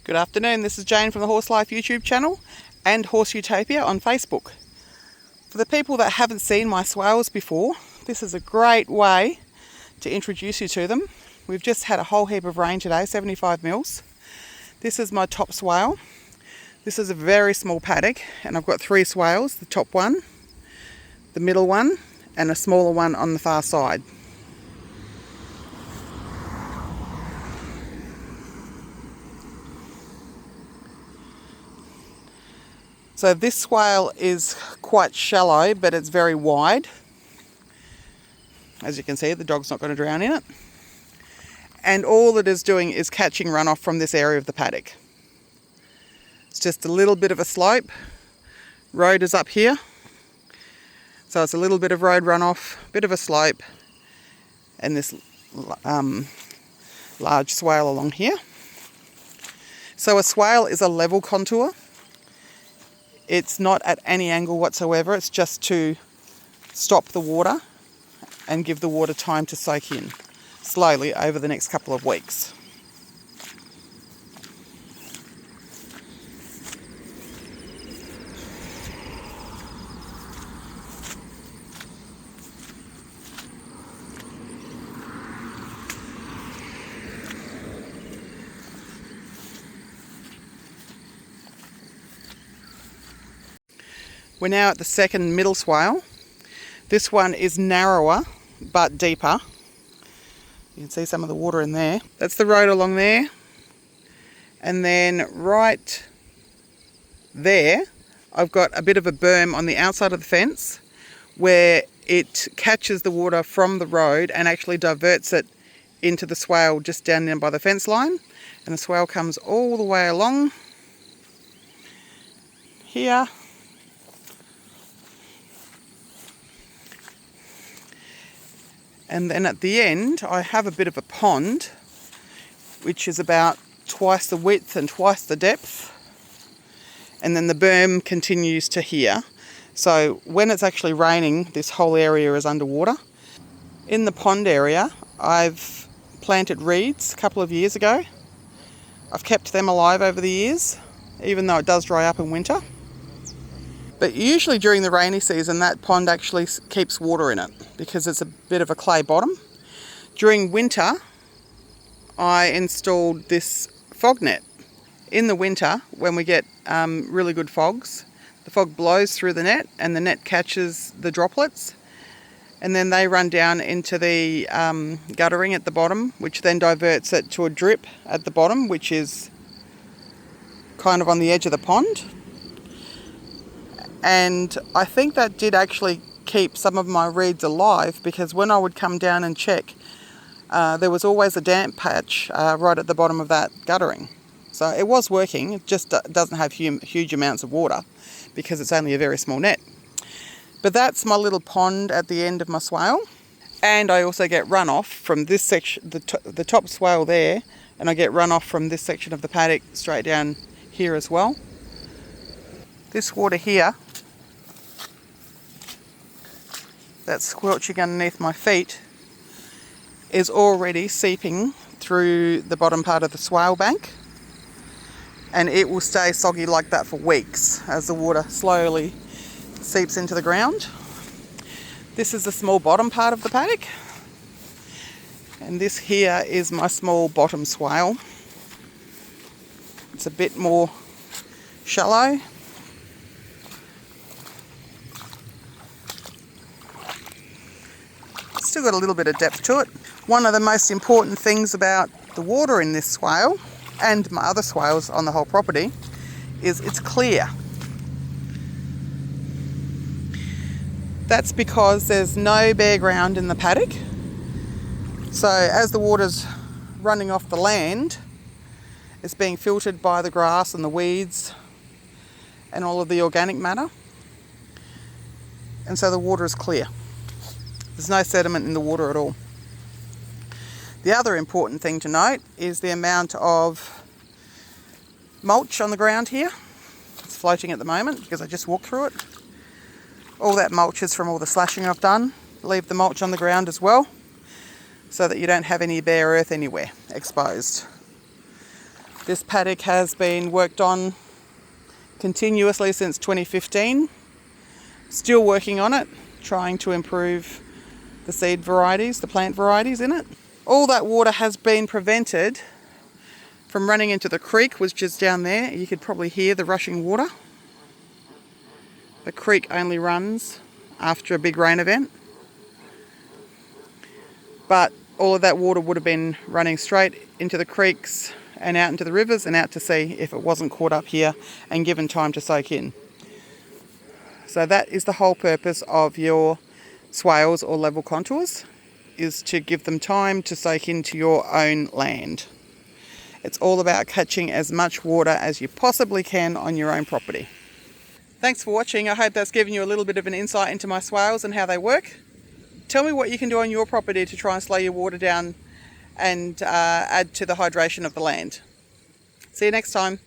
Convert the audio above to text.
Good afternoon, this is Jane from the Horse Life YouTube channel and Horse Utopia on Facebook. For the people that haven't seen my swales before, this is a great way to introduce you to them. We've just had a whole heap of rain today, 75 mils. This is my top swale. This is a very small paddock and I've got 3 swales, the top one, the middle one and a smaller one on the far side. So this swale is quite shallow, but it's very wide. As you can see, the dog's not going to drown in it. And all it is doing is catching runoff from this area of the paddock. It's just a little bit of a slope. Road is up here. So it's a little bit of road runoff, bit of a slope, and this large swale along here. So a swale is a level contour. It's not at any angle whatsoever, it's just to stop the water and give the water time to soak in slowly over the next couple of weeks. We're now at the second middle swale. This one is narrower but deeper. You can see some of the water in there. That's the road along there. And then right there, I've got a bit of a berm on the outside of the fence where it catches the water from the road and actually diverts it into the swale just down there by the fence line. And the swale comes all the way along here. And then at the end, I have a bit of a pond, which is about twice the width and twice the depth. And then the berm continues to here. So when it's actually raining, this whole area is underwater. In the pond area, I've planted reeds a couple of years ago. I've kept them alive over the years, even though it does dry up in winter. But usually during the rainy season, that pond actually keeps water in it because it's a bit of a clay bottom. During winter, I installed this fog net. In the winter, when we get really good fogs, the fog blows through the net and the net catches the droplets. And then they run down into the guttering at the bottom, which then diverts it to a drip at the bottom, which is kind of on the edge of the pond. And I think that did actually keep some of my reeds alive because when I would come down and check, there was always a damp patch right at the bottom of that guttering. So it was working, it just doesn't have huge amounts of water because it's only a very small net. But that's my little pond at the end of my swale. And I also get runoff from this section, the top swale there, and I get runoff from this section of the paddock straight down here as well. This water here, that's squelching underneath my feet, is already seeping through the bottom part of the swale bank, and it will stay soggy like that for weeks as the water slowly seeps into the ground. This is the small bottom part of the paddock, and this here is my small bottom swale. It's a bit more shallow. Still got a little bit of depth to it. One of the most important things about the water in this swale and my other swales on the whole property is it's clear. That's because there's no bare ground in the paddock. So as the water's running off the land, it's being filtered by the grass and the weeds and all of the organic matter. And so the water is clear. There's no sediment in the water at all. The other important thing to note is the amount of mulch on the ground here. It's floating at the moment because I just walked through it. All that mulch is from all the slashing I've done. Leave the mulch on the ground as well so that you don't have any bare earth anywhere exposed. This paddock has been worked on continuously since 2015. Still working on it, trying to improve the seed varieties, the plant varieties in it. All that water has been prevented from running into the creek, which is down there. You could probably hear the rushing water. The creek only runs after a big rain event. But all of that water would have been running straight into the creeks and out into the rivers and out to sea if it wasn't caught up here and given time to soak in. So that is the whole purpose of your swales or level contours, is to give them time to soak into your own land. It's all about catching as much water as you possibly can on your own property. Thanks for watching. I hope that's given you a little bit of an insight into my swales and how they work. Tell me what you can do on your property to try and slow your water down and add to the hydration of the land. See you next time.